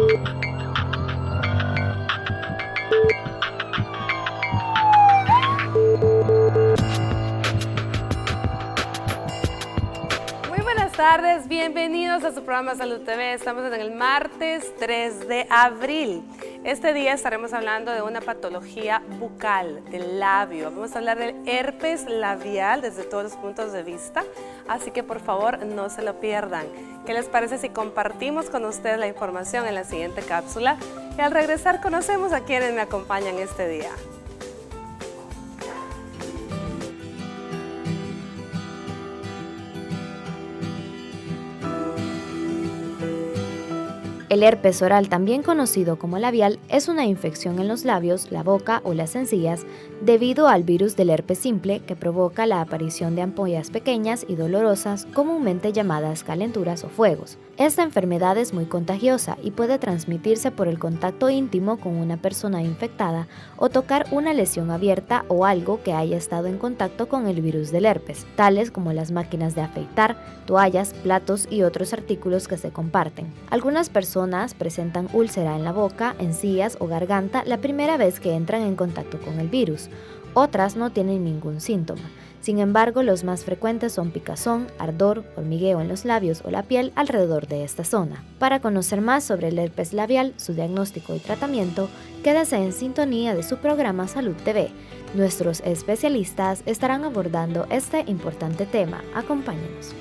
Buenas tardes, bienvenidos a su programa Salud TV. Estamos en el martes 3 de abril. Este día estaremos hablando de una patología bucal, del labio. Vamos a hablar del herpes labial desde todos los puntos de vista, así que por favor no se lo pierdan. ¿Qué les parece si compartimos con ustedes la información en la siguiente cápsula? Y al regresar conocemos a quienes me acompañan este día. El herpes oral, también conocido como labial, es una infección en los labios, la boca o las encías debido al virus del herpes simple que provoca la aparición de ampollas pequeñas y dolorosas, comúnmente llamadas calenturas o fuegos. Esta enfermedad es muy contagiosa y puede transmitirse por el contacto íntimo con una persona infectada o tocar una lesión abierta o algo que haya estado en contacto con el virus del herpes, tales como las máquinas de afeitar, toallas, platos y otros artículos que se comparten. Algunas personas presentan úlcera en la boca, encías o garganta la primera vez que entran en contacto con el virus. Otras no tienen ningún síntoma. Sin embargo, los más frecuentes son picazón, ardor, hormigueo en los labios o la piel alrededor de esta zona. Para conocer más sobre el herpes labial, su diagnóstico y tratamiento, quédese en sintonía de su programa Salud TV. Nuestros especialistas estarán abordando este importante tema. Acompáñenos.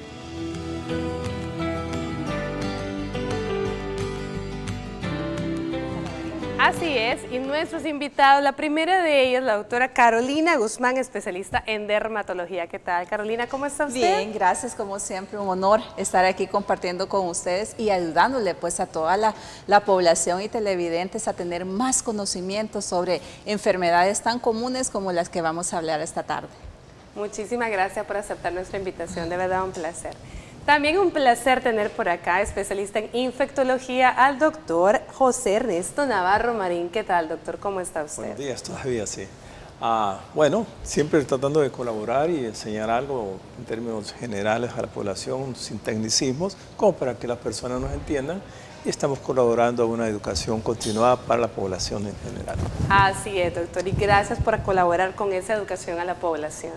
Así es, y nuestros invitados, la primera de ellas, la doctora Carolina Guzmán, especialista en dermatología. ¿Qué tal, Carolina? ¿Cómo está usted? Bien, gracias, como siempre, un honor estar aquí compartiendo con ustedes y ayudándole pues a toda la población y televidentes a tener más conocimiento sobre enfermedades tan comunes como las que vamos a hablar esta tarde. Muchísimas gracias por aceptar nuestra invitación, de verdad un placer. También un placer tener por acá, especialista en infectología, al doctor José Ernesto Navarro Marín. ¿Qué tal, doctor? ¿Cómo está usted? Buenos días, todavía sí. Bueno, siempre tratando de colaborar y enseñar algo en términos generales a la población, sin tecnicismos, como para que las personas nos entiendan, y estamos colaborando a una educación continuada para la población en general. Así es, doctor, y gracias por colaborar con esa educación a la población.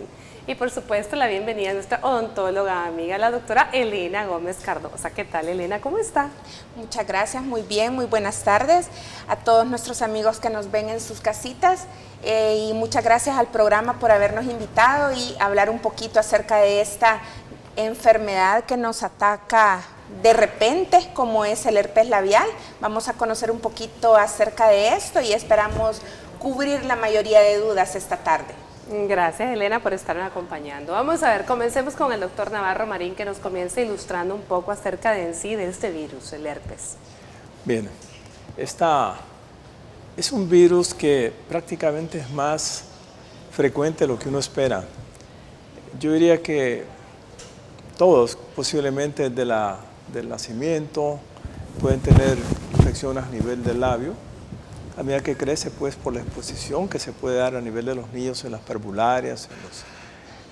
Y por supuesto, la bienvenida a nuestra odontóloga amiga, la doctora Elena Gómez Cardosa. ¿Qué tal, Elena? ¿Cómo está? Muchas gracias, muy bien, muy buenas tardes a todos nuestros amigos que nos ven en sus casitas y muchas gracias al programa por habernos invitado y hablar un poquito acerca de esta enfermedad que nos ataca de repente, como es el herpes labial. Vamos a conocer un poquito acerca de esto y esperamos cubrir la mayoría de dudas esta tarde. Gracias, Elena, por estarnos acompañando. Vamos a ver, comencemos con el doctor Navarro Marín, que nos comienza ilustrando un poco acerca de en sí de este virus, el herpes. Bien, es un virus que prácticamente es más frecuente de lo que uno espera. Yo diría que todos, posiblemente del nacimiento, pueden tener infecciones a nivel del labio. A medida que crece, pues, por la exposición que se puede dar a nivel de los niños en las parvularias,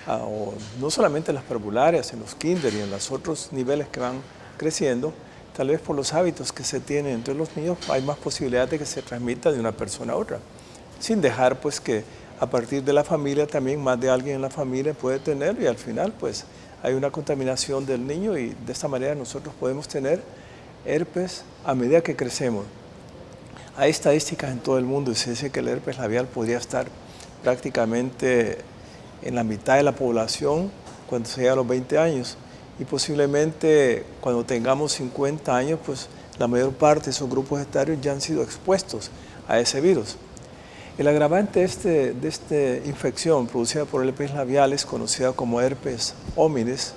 o no solamente en las parvularias, en los kinder y en los otros niveles que van creciendo, tal vez por los hábitos que se tienen entre los niños, hay más posibilidad de que se transmita de una persona a otra, sin dejar pues que a partir de la familia también más de alguien en la familia puede tenerlo y al final pues hay una contaminación del niño y de esta manera nosotros podemos tener herpes a medida que crecemos. Hay estadísticas en todo el mundo y se dice que el herpes labial podría estar prácticamente en la mitad de la población cuando se llega a los 20 años y posiblemente cuando tengamos 50 años, pues la mayor parte de esos grupos etarios ya han sido expuestos a ese virus. El agravante de esta infección producida por el herpes labial es conocida como herpes hominis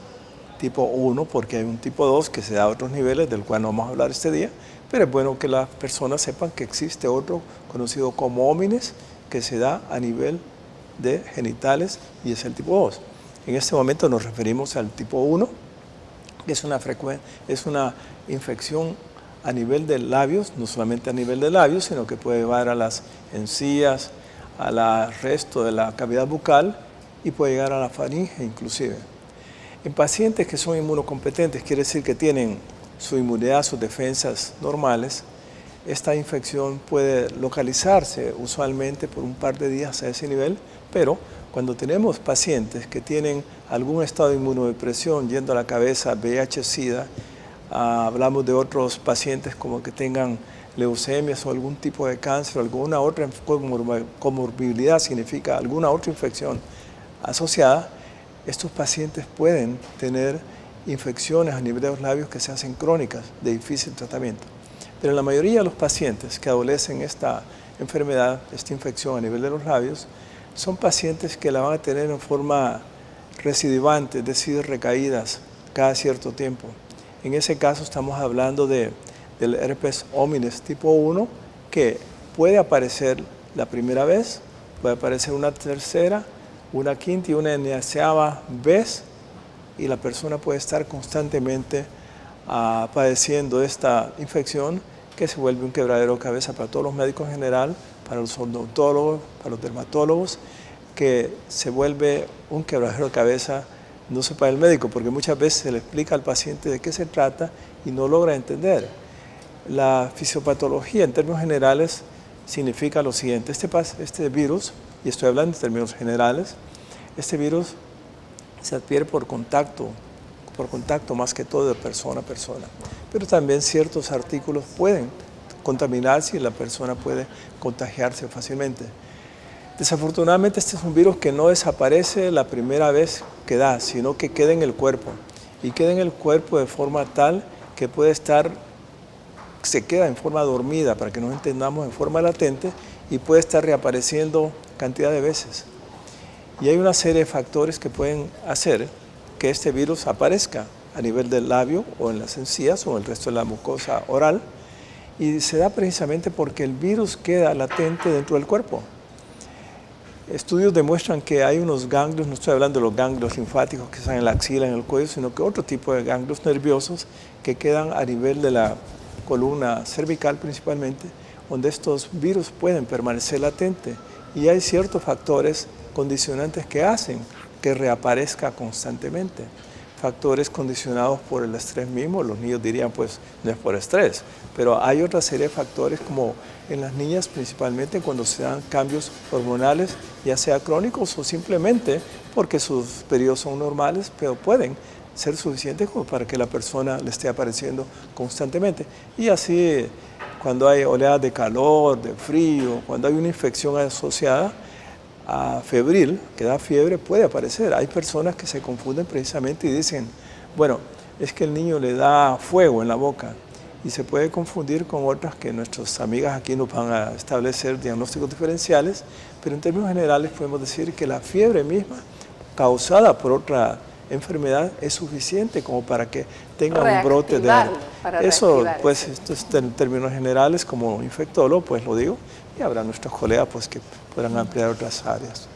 tipo 1, porque hay un tipo 2 que se da a otros niveles, del cual no vamos a hablar este día, pero es bueno que las personas sepan que existe otro conocido como hominis que se da a nivel de genitales y es el tipo 2. En este momento nos referimos al tipo 1, que es una infección a nivel de labios, no solamente a nivel de labios, sino que puede llevar a las encías, al resto de la cavidad bucal y puede llegar a la faringe inclusive. En pacientes que son inmunocompetentes, quiere decir que tienen su inmunidad, sus defensas normales, esta infección puede localizarse usualmente por un par de días a ese nivel, pero cuando tenemos pacientes que tienen algún estado de inmunodepresión yendo a la cabeza, VIH-Sida, hablamos de otros pacientes como que tengan leucemias o algún tipo de cáncer, alguna otra comorbilidad, significa alguna otra infección asociada, estos pacientes pueden tener infecciones a nivel de los labios que se hacen crónicas, de difícil tratamiento. Pero en la mayoría de los pacientes que adolecen esta enfermedad, esta infección a nivel de los labios, son pacientes que la van a tener en forma recidivante, es decir, recaídas cada cierto tiempo. En ese caso estamos hablando del herpes hominis tipo 1, que puede aparecer la primera vez, puede aparecer una tercera, una quinta y una eneaseava vez, y la persona puede estar constantemente padeciendo esta infección que se vuelve un quebradero de cabeza para todos los médicos en general, para los odontólogos, para los dermatólogos, que se vuelve un quebradero de cabeza no solo para el médico, porque muchas veces se le explica al paciente de qué se trata y no logra entender. La fisiopatología en términos generales significa lo siguiente: este virus, y estoy hablando en términos generales, este virus se adquiere por contacto más que todo de persona a persona, pero también ciertos artículos pueden contaminarse y la persona puede contagiarse fácilmente. Desafortunadamente este es un virus que no desaparece la primera vez que da, sino que queda en el cuerpo, y queda en el cuerpo de forma tal que se queda en forma dormida, para que nos entendamos, en forma latente, y puede estar reapareciendo cantidad de veces. Y hay una serie de factores que pueden hacer que este virus aparezca a nivel del labio o en las encías o en el resto de la mucosa oral, y se da precisamente porque el virus queda latente dentro del cuerpo. Estudios demuestran que hay unos ganglios, no estoy hablando de los ganglios linfáticos que están en la axila, en el cuello, sino que otro tipo de ganglios nerviosos que quedan a nivel de la columna cervical principalmente, donde estos virus pueden permanecer latentes, y hay ciertos factores condicionantes que hacen que reaparezca constantemente. Factores condicionados por el estrés mismo, los niños dirían pues no es por estrés, pero hay otra serie de factores como en las niñas principalmente cuando se dan cambios hormonales, ya sea crónicos o simplemente porque sus periodos son normales, pero pueden ser suficientes como para que la persona le esté apareciendo constantemente. Y así cuando hay oleadas de calor, de frío, cuando hay una infección asociada a febril, que da fiebre, puede aparecer. Hay personas que se confunden precisamente y dicen, bueno, es que el niño le da fuego en la boca, y se puede confundir con otras que nuestras amigas aquí nos van a establecer diagnósticos diferenciales, pero en términos generales podemos decir que la fiebre misma, causada por otra enfermedad, es suficiente como para que tenga un brote de algo. Eso, pues, esto es en términos generales, como infectólogo, pues lo digo, y habrá nuestros colegas pues, que podrán ampliar otras áreas.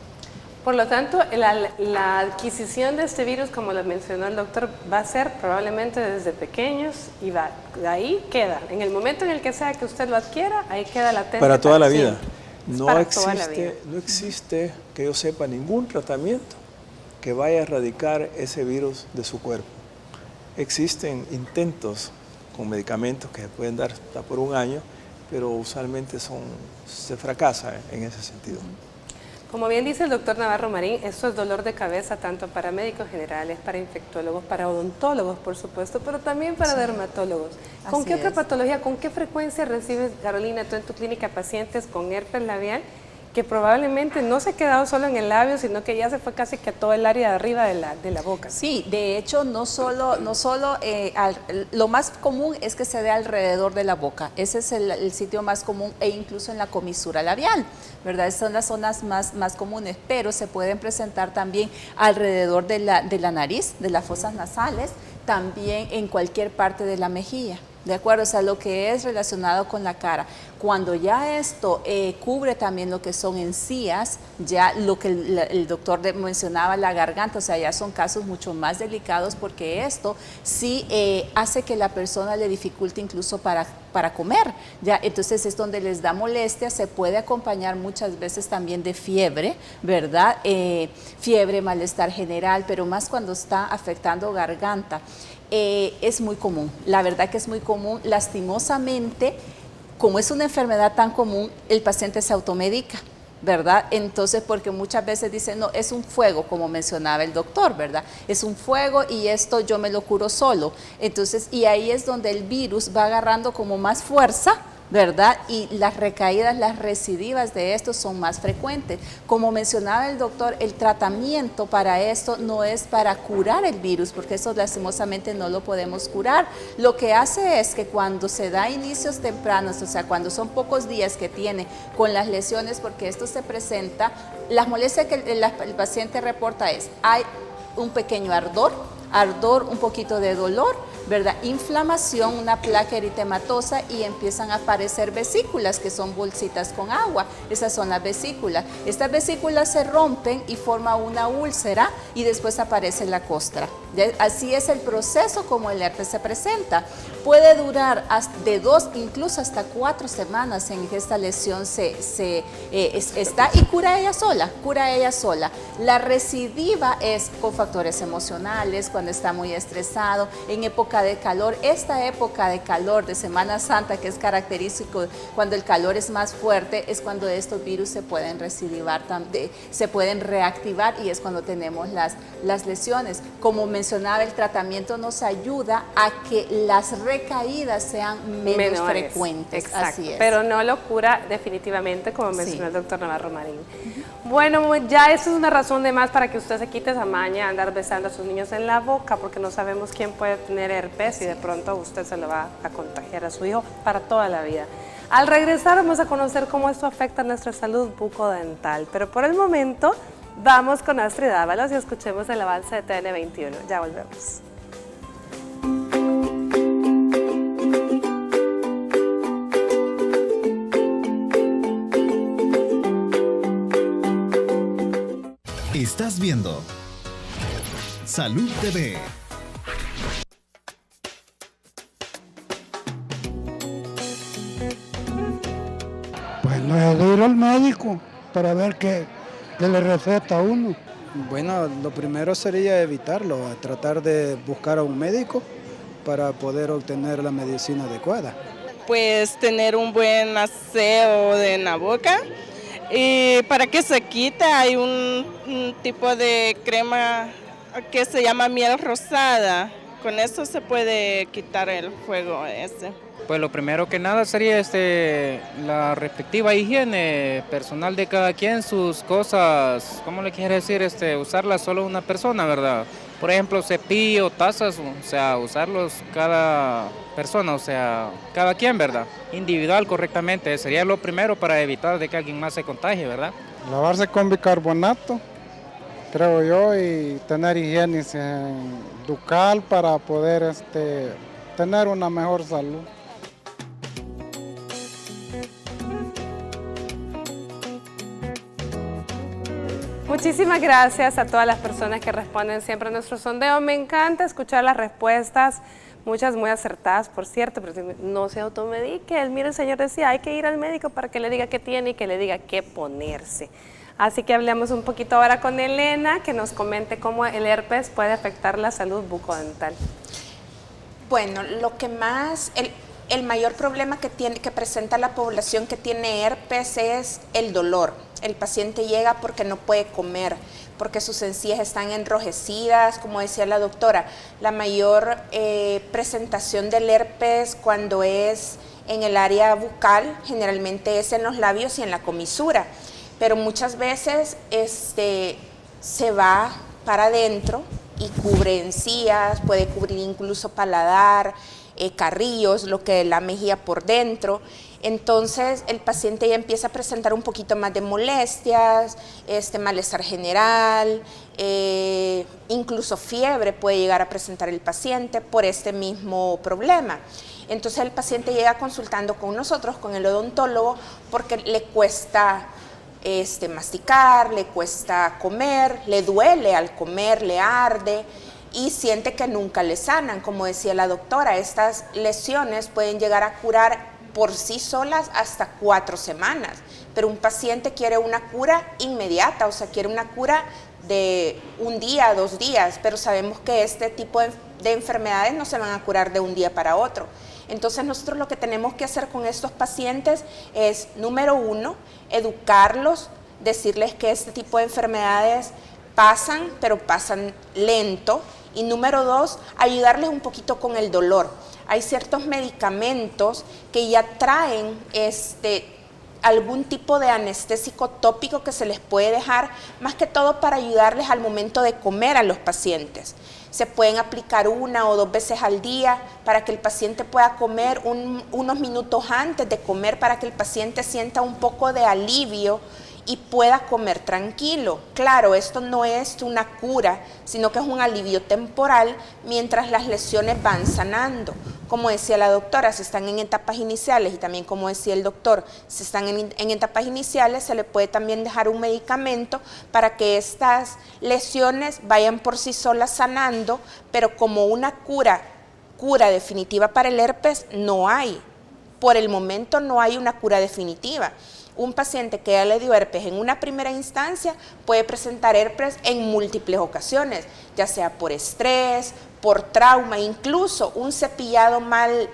Por lo tanto, la adquisición de este virus, como lo mencionó el doctor, va a ser probablemente desde pequeños y de ahí queda. En el momento en el que sea que usted lo adquiera, ahí queda latente. Para toda la vida. No existe, que yo sepa, ningún tratamiento que vaya a erradicar ese virus de su cuerpo. Existen intentos con medicamentos que se pueden dar hasta por un año, pero usualmente se fracasa en ese sentido. Como bien dice el doctor Navarro Marín, esto es dolor de cabeza tanto para médicos generales, para infectólogos, para odontólogos, por supuesto, pero también para dermatólogos. ¿Con qué otra patología, con qué frecuencia recibes, Carolina, tú en tu clínica pacientes con herpes labial que probablemente no se ha quedado solo en el labio, sino que ya se fue casi que a todo el área de arriba de la boca? Sí, de hecho, no solo lo más común es que se dé alrededor de la boca. Ese es el sitio más común, e incluso en la comisura labial, ¿verdad? Esas son las zonas más comunes, pero se pueden presentar también alrededor de la nariz, de las fosas nasales, también en cualquier parte de la mejilla. ¿De acuerdo? O sea, lo que es relacionado con la cara. Cuando ya esto cubre también lo que son encías, ya lo que el doctor mencionaba, la garganta, o sea, ya son casos mucho más delicados, porque esto sí hace que la persona le dificulte incluso para comer. Ya, entonces es donde les da molestia, se puede acompañar muchas veces también de fiebre, ¿verdad? Fiebre, malestar general, pero más cuando está afectando garganta. Es muy común, la verdad que es muy común. Lastimosamente, como es una enfermedad tan común, el paciente se automedica, ¿verdad? Entonces, porque muchas veces dicen, no, es un fuego, como mencionaba el doctor, ¿verdad? Es un fuego y esto yo me lo curo solo. Entonces, y ahí es donde el virus va agarrando como más fuerza, ¿verdad? Y las recaídas, las recidivas de esto son más frecuentes. Como mencionaba el doctor, el tratamiento para esto no es para curar el virus, porque eso lastimosamente no lo podemos curar. Lo que hace es que cuando se da inicios tempranos, o sea, cuando son pocos días que tiene con las lesiones, porque esto se presenta, las molestias que el paciente reporta es, hay un pequeño ardor, un poquito de dolor, ¿verdad? Inflamación, una placa eritematosa y empiezan a aparecer vesículas que son bolsitas con agua. Esas son las vesículas. Estas vesículas se rompen y forma una úlcera y después aparece la costra. Así es el proceso como el herpes se presenta. Puede durar de 2, incluso hasta 4 semanas en que esta lesión está y cura ella sola. La recidiva es con factores emocionales, cuando está muy estresado, en época de calor. Esta época de calor de Semana Santa, que es característico cuando el calor es más fuerte, es cuando estos virus se pueden recidivar, se pueden reactivar y es cuando tenemos las lesiones. Como mencionaba, el tratamiento nos ayuda a que las recaídas sean menos frecuentes. Exacto, así es. pero no lo cura definitivamente, como mencionó el doctor Navarro Marín. Bueno, ya eso es una razón de más para que usted se quite esa maña de andar besando a sus niños en la boca, porque no sabemos quién puede tener herpes y de pronto usted se lo va a contagiar a su hijo para toda la vida. Al regresar vamos a conocer cómo esto afecta a nuestra salud bucodental, pero por el momento vamos con Astrid Ábalos y escuchemos el avance de TN21. Ya volvemos. Estás viendo Salud TV. Pues no es de ir al médico para ver qué le receta a uno. Bueno, lo primero sería evitarlo, tratar de buscar a un médico para poder obtener la medicina adecuada. Pues tener un buen aseo en la boca y para que se quite hay un tipo de crema que se llama miel rosada. Con eso se puede quitar el fuego ese. Pues lo primero que nada sería la respectiva higiene personal de cada quien, sus cosas, ¿cómo le quiere decir? Usarlas solo una persona, ¿verdad? Por ejemplo, cepillo, tazas, o sea, usarlos cada persona, o sea, cada quien, ¿verdad? Individual, correctamente, sería lo primero para evitar de que alguien más se contagie, ¿verdad? Lavarse con bicarbonato, creo yo, y tener higiene bucal para poder tener una mejor salud. Muchísimas gracias a todas las personas que responden siempre a nuestro sondeo. Me encanta escuchar las respuestas, muchas muy acertadas, por cierto, pero no se automedique. Mire, el señor decía, hay que ir al médico para que le diga qué tiene y que le diga qué ponerse. Así que hablemos un poquito ahora con Elena, que nos comente cómo el herpes puede afectar la salud bucodental. Bueno, lo que más, el mayor problema que presenta la población que tiene herpes es el dolor. El paciente llega porque no puede comer, porque sus encías están enrojecidas, como decía la doctora. La mayor presentación del herpes cuando es en el área bucal, generalmente es en los labios y en la comisura, pero muchas veces se va para adentro y cubre encías, puede cubrir incluso paladar, carrillos, lo que es la mejilla por dentro. Entonces el paciente ya empieza a presentar un poquito más de molestias, malestar general, incluso fiebre puede llegar a presentar el paciente por este mismo problema. Entonces el paciente llega consultando con nosotros, con el odontólogo, porque le cuesta masticar, le cuesta comer, le duele al comer, le arde y siente que nunca le sanan. Como decía la doctora, estas lesiones pueden llegar a curar por sí solas hasta 4 semanas, pero un paciente quiere una cura inmediata, o sea, quiere una cura de 1 día, 2 días, pero sabemos que este tipo de enfermedades no se van a curar de un día para otro. Entonces nosotros lo que tenemos que hacer con estos pacientes es, número 1, educarlos, decirles que este tipo de enfermedades pasan, pero pasan lento. Y número 2, ayudarles un poquito con el dolor. Hay ciertos medicamentos que ya traen algún tipo de anestésico tópico que se les puede dejar, más que todo para ayudarles al momento de comer a los pacientes. Se pueden aplicar 1 o 2 veces al día para que el paciente pueda comer unos minutos antes de comer, para que el paciente sienta un poco de alivio y pueda comer tranquilo. Claro, esto no es una cura, sino que es un alivio temporal mientras las lesiones van sanando. Como decía la doctora, si están en etapas iniciales, y también como decía el doctor, si están en etapas iniciales, se le puede también dejar un medicamento para que estas lesiones vayan por sí solas sanando, pero como una cura definitiva para el herpes no hay. Por el momento no hay una cura definitiva. Un paciente que ya le dio herpes en una primera instancia puede presentar herpes en múltiples ocasiones, ya sea por estrés, por trauma, incluso un cepillado mal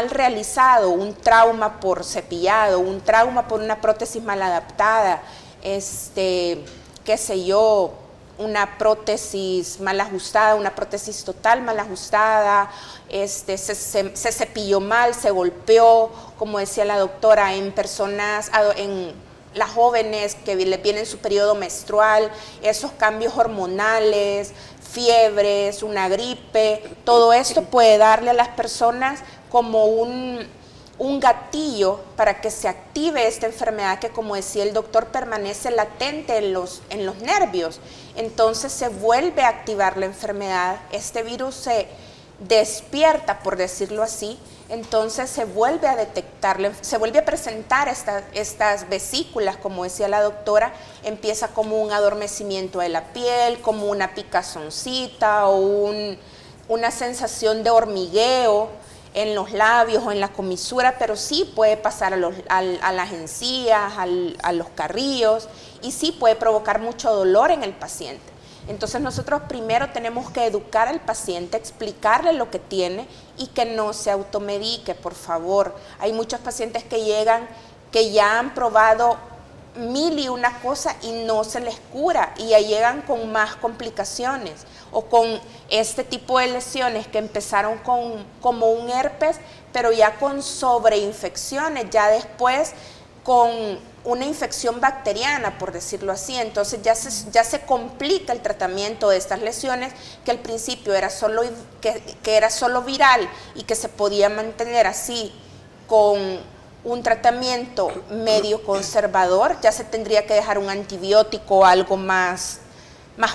realizado, un trauma por cepillado, un trauma por una prótesis mal adaptada, qué sé yo, una prótesis mal ajustada, una prótesis total mal ajustada, se cepilló mal, se golpeó, como decía la doctora, en personas, en las jóvenes que les viene su periodo menstrual, esos cambios hormonales, fiebres, una gripe, todo esto puede darle a las personas como un gatillo para que se active esta enfermedad que, como decía el doctor, permanece latente en los nervios. Entonces se vuelve a activar la enfermedad, este virus se despierta, por decirlo así, entonces se vuelve a detectar, se vuelve a presentar estas vesículas, como decía la doctora, empieza como un adormecimiento de la piel, como una picazoncita o una sensación de hormigueo en los labios o en la comisura, pero sí puede pasar a las encías, a los carrillos, y sí puede provocar mucho dolor en el paciente. Entonces nosotros primero tenemos que educar al paciente, explicarle lo que tiene y que no se automedique, por favor. Hay muchos pacientes que llegan que ya han probado 1000 y una cosa y no se les cura, y ya llegan con más complicaciones o con este tipo de lesiones que empezaron como un herpes, pero ya con sobreinfecciones, ya después con una infección bacteriana, por decirlo así. Entonces ya se complica el tratamiento de estas lesiones que al principio era solo viral y que se podía mantener así con un tratamiento medio conservador. Ya se tendría que dejar un antibiótico o algo más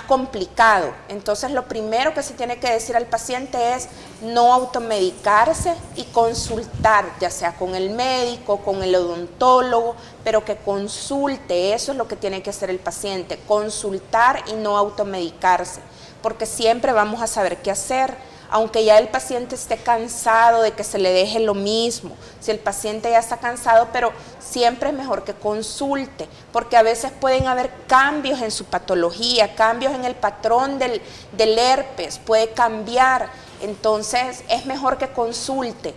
complicado. Entonces lo primero que se tiene que decir al paciente es no automedicarse y consultar, ya sea con el médico, con el odontólogo, pero que consulte. Eso es lo que tiene que hacer el paciente, consultar y no automedicarse, porque siempre vamos a saber qué hacer. Aunque ya el paciente esté cansado de que se le deje lo mismo, si el paciente ya está cansado, pero siempre es mejor que consulte, porque a veces pueden haber cambios en su patología, cambios en el patrón del herpes, puede cambiar. Entonces es mejor que consulte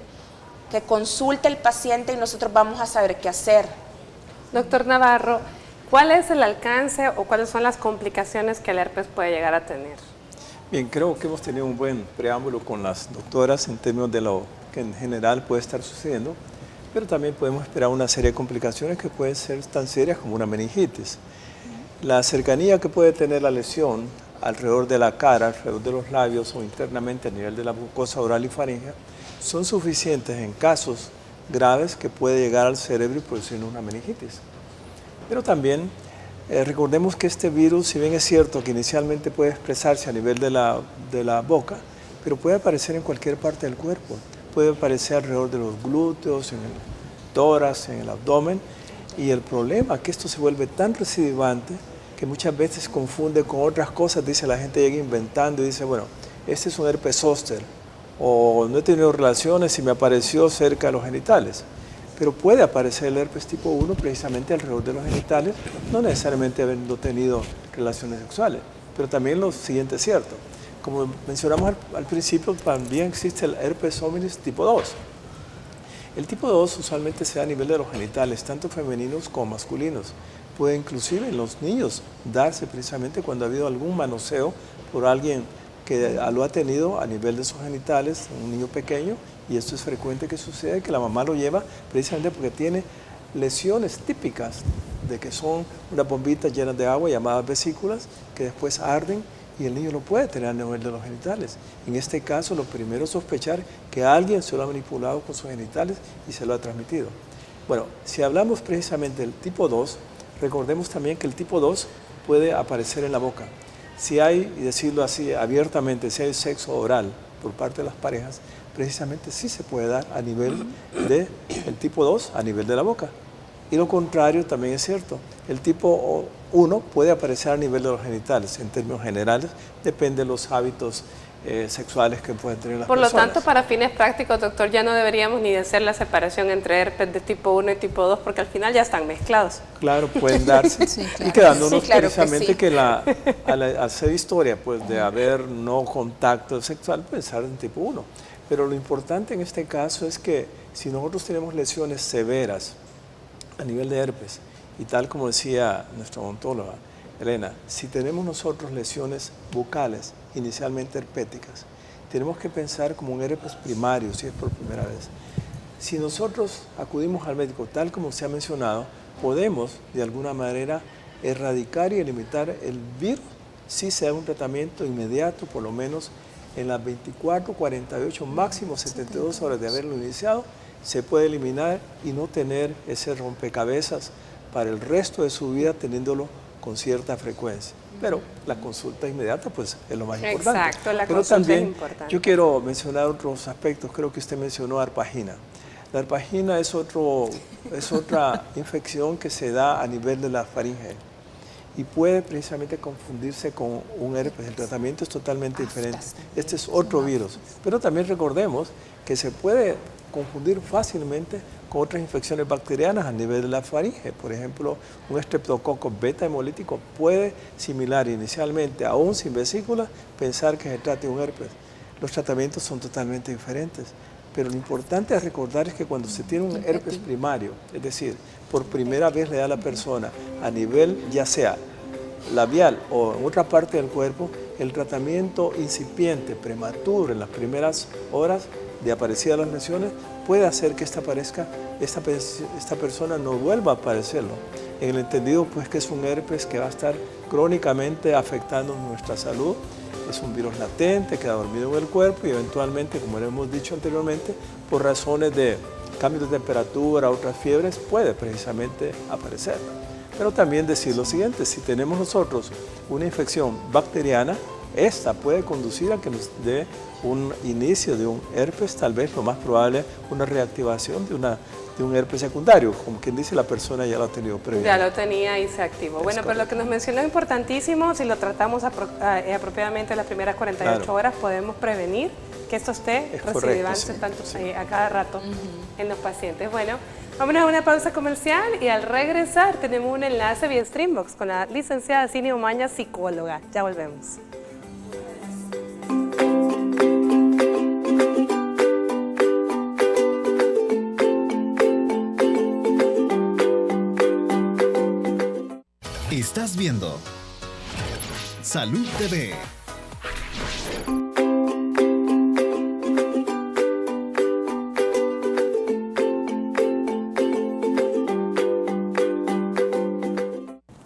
el paciente y nosotros vamos a saber qué hacer. Doctor Navarro, ¿cuál es el alcance o cuáles son las complicaciones que el herpes puede llegar a tener? Bien, creo que hemos tenido un buen preámbulo con las doctoras en términos de lo que en general puede estar sucediendo, pero también podemos esperar una serie de complicaciones que pueden ser tan serias como una meningitis. La cercanía que puede tener la lesión alrededor de la cara, alrededor de los labios o internamente a nivel de la mucosa oral y faríngea son suficientes en casos graves que puede llegar al cerebro y producir una meningitis. Pero también recordemos que este virus, si bien es cierto que inicialmente puede expresarse a nivel de la boca, pero puede aparecer en cualquier parte del cuerpo. Puede aparecer alrededor de los glúteos, en el tórax, en el abdomen. Y el problema es que esto se vuelve tan recidivante que muchas veces confunde con otras cosas. Dice la gente, llega inventando y dice, bueno, este es un herpes zóster. O no he tenido relaciones y me apareció cerca de los genitales. Pero puede aparecer el herpes tipo 1 precisamente alrededor de los genitales, no necesariamente habiendo tenido relaciones sexuales. Pero también lo siguiente es cierto. Como mencionamos al principio, también existe el herpes hominis tipo 2. El tipo 2 usualmente se da a nivel de los genitales, tanto femeninos como masculinos. Puede inclusive en los niños darse precisamente cuando ha habido algún manoseo por alguien que lo ha tenido a nivel de sus genitales, un niño pequeño, y esto es frecuente que sucede, que la mamá lo lleva precisamente porque tiene lesiones típicas de que son unas bombitas llenas de agua llamadas vesículas que después arden y el niño lo puede tener a nivel de los genitales. En este caso, lo primero es sospechar que alguien se lo ha manipulado con sus genitales y se lo ha transmitido. Bueno, si hablamos precisamente del tipo 2, recordemos también que el tipo 2 puede aparecer en la boca. Si hay, y decirlo así abiertamente, si hay sexo oral por parte de las parejas, precisamente sí se puede dar a nivel del tipo 2, a nivel de la boca. Y lo contrario también es cierto. El tipo 1 puede aparecer a nivel de los genitales. En términos generales, depende de los hábitos sexuales que pueden tener las personas. Por lo tanto, para fines prácticos, doctor, ya no deberíamos ni de hacer la separación entre herpes de tipo 1 y tipo 2, porque al final ya están mezclados. Claro, pueden darse. Sí, claro. Y quedándonos precisamente que al hacer historia pues, de haber no contacto sexual, pensar en tipo 1. Pero lo importante en este caso es que si nosotros tenemos lesiones severas a nivel de herpes, y tal como decía nuestra odontóloga, Elena, si tenemos nosotros lesiones bucales, inicialmente herpéticas, tenemos que pensar como un herpes primario, si es por primera vez. Si nosotros acudimos al médico, tal como se ha mencionado, podemos de alguna manera erradicar y eliminar el virus si se da un tratamiento inmediato, por lo menos en las 24, 48, máximo 72 horas de haberlo iniciado, se puede eliminar y no tener ese rompecabezas para el resto de su vida teniéndolo con cierta frecuencia. Pero la consulta inmediata pues es lo más importante. Exacto, la Pero consulta también es importante. yo quiero mencionar otros aspectos. Creo que usted mencionó arpagina. La arpagina es otra infección que se da a nivel de la faringe y puede precisamente confundirse con un herpes. El tratamiento es totalmente diferente. Este es otro virus. Pero también recordemos que se puede confundir fácilmente con otras infecciones bacterianas a nivel de la faringe. Por ejemplo, un estreptococo beta hemolítico puede, similar inicialmente, aún sin vesícula, pensar que se trata de un herpes. Los tratamientos son totalmente diferentes. Pero lo importante a recordar es que cuando se tiene un herpes primario, es decir, por primera vez le da a la persona a nivel ya sea labial o en otra parte del cuerpo, el tratamiento incipiente, prematuro, en las primeras horas de aparecida las lesiones, puede hacer que esta persona no vuelva a padecerlo. En el entendido pues que es un herpes que va a estar crónicamente afectando nuestra salud. Es un virus latente, queda dormido en el cuerpo y eventualmente, como le hemos dicho anteriormente, por razones de cambios de temperatura, otras fiebres, puede precisamente aparecer. Pero también decir lo siguiente, si tenemos nosotros una infección bacteriana, esta puede conducir a que nos dé un inicio de un herpes, tal vez lo más probable una reactivación de un herpes secundario, como quien dice la persona ya lo ha tenido previamente. Ya lo tenía y se activó. Bueno, pero lo que nos mencionó es importantísimo, si lo tratamos apropiadamente las primeras 48 horas, podemos prevenir que esto esté recidivándose tanto a cada rato en los pacientes. Bueno, vámonos a una pausa comercial y al regresar tenemos un enlace vía Streambox con la licenciada Cinia Umaña, psicóloga. Ya volvemos. Estás viendo Salud TV.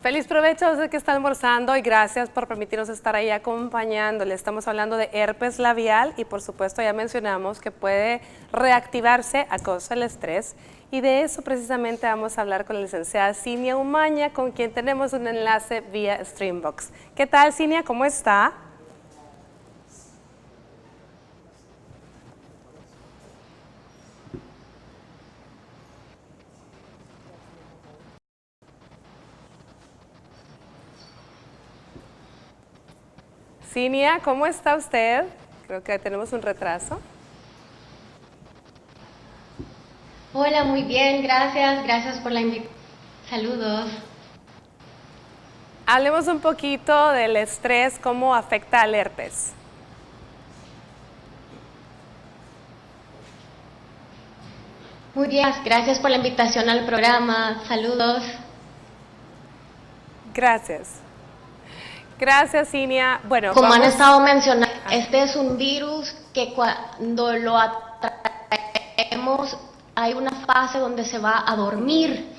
Feliz provecho a usted que está almorzando y gracias por permitirnos estar ahí acompañándole. Estamos hablando de herpes labial y por supuesto ya mencionamos que puede reactivarse a causa del estrés y de eso precisamente vamos a hablar con la licenciada Cinia Umaña, con quien tenemos un enlace vía Streambox. ¿Qué tal, Cinia? ¿Cómo está? Cinia, ¿cómo está usted? Creo que tenemos un retraso. Hola, muy bien, gracias por la invitación. Saludos. Hablemos un poquito del estrés, cómo afecta al herpes. Muy bien, gracias por la invitación al programa. Saludos. Gracias. Gracias, Inia. Bueno, Como han vamos- estado mencionando, este es un virus que cuando lo atraemos hay una fase donde se va a dormir.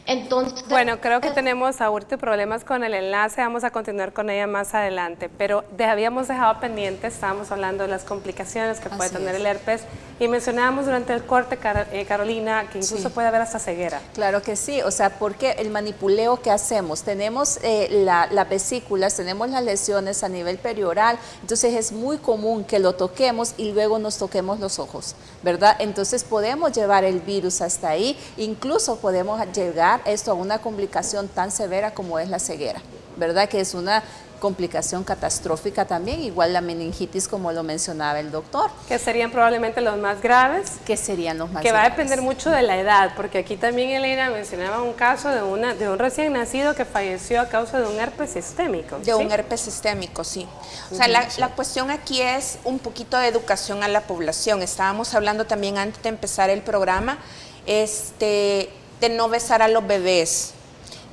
Entonces, Bueno, creo que tenemos ahorita problemas con el enlace, vamos a continuar con ella más adelante, pero habíamos dejado pendiente, estábamos hablando de las complicaciones que puede Así tener es. el herpes y mencionábamos durante el corte, Carolina, que incluso Sí. puede haber hasta ceguera. Claro que sí, o sea, porque el manipuleo que hacemos, tenemos las vesículas, tenemos las lesiones a nivel perioral, entonces es muy común que lo toquemos y luego nos toquemos los ojos, ¿verdad? Entonces podemos llevar el virus hasta ahí, incluso podemos llegar esto a una complicación tan severa como es la ceguera, ¿verdad? Que es una complicación catastrófica también, igual la meningitis como lo mencionaba el doctor. Que serían probablemente los más graves. Que serían los más Que va a graves. depender mucho de la edad, porque aquí también Elena mencionaba un caso de un recién nacido que falleció a causa de un herpes sistémico. De ¿sí? un herpes sistémico, sí. O sea, la cuestión aquí es un poquito de educación a la población. Estábamos hablando también antes de empezar el programa, de no besar a los bebés,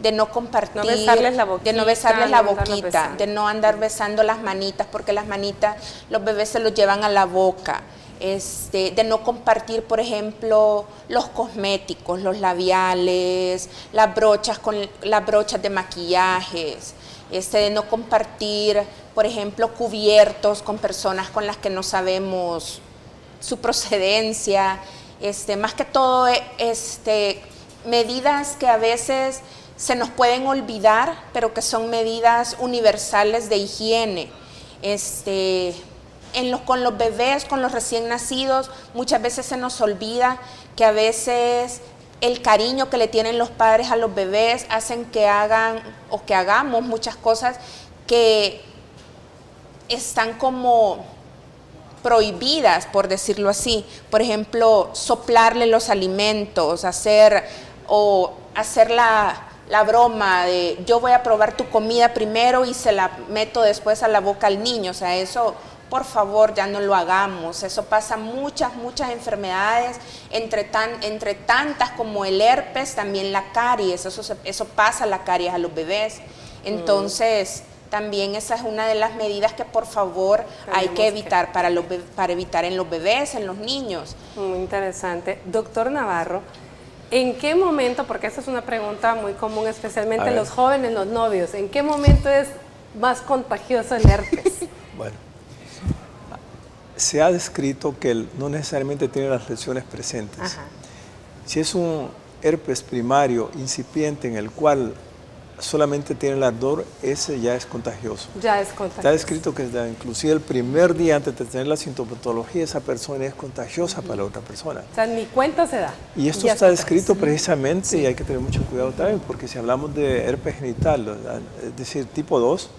de no compartir, No besarles la boquita, de no besarles la no andarlos boquita, besando. de no andar besando las manitas, porque las manitas los bebés se los llevan a la boca. De no compartir, por ejemplo, los cosméticos, los labiales, las brochas de maquillajes, de no compartir, por ejemplo, cubiertos con personas con las que no sabemos su procedencia, más que todo, medidas que a veces se nos pueden olvidar, pero que son medidas universales de higiene. Con los bebés, con los recién nacidos, muchas veces se nos olvida que a veces el cariño que le tienen los padres a los bebés hacen que hagan o que hagamos muchas cosas que están como prohibidas, por decirlo así. Por ejemplo, soplarle los alimentos, hacer la broma de yo voy a probar tu comida primero y se la meto después a la boca al niño. O sea, eso, por favor, ya no lo hagamos. Eso pasa muchas enfermedades, entre tantas como el herpes, también la caries. Eso pasa la caries a los bebés. Entonces, también esa es una de las medidas que por favor hay que evitar para evitar en los bebés, en los niños. Muy interesante. Doctor Navarro, ¿en qué momento, porque esta es una pregunta muy común, especialmente en los jóvenes, los novios, ¿en qué momento es más contagioso el herpes? Bueno, se ha descrito que no necesariamente tiene las lesiones presentes. Ajá. Si es un herpes primario incipiente en el cual solamente tiene el ardor, ese ya es contagioso. Ya es contagioso. Está descrito que inclusive el primer día antes de tener la sintomatología, esa persona es contagiosa para la otra persona. O sea, ni cuenta se da. Y esto Ya está descrito precisamente, y hay que tener mucho cuidado también, porque si hablamos de herpes genital, es decir, tipo 2,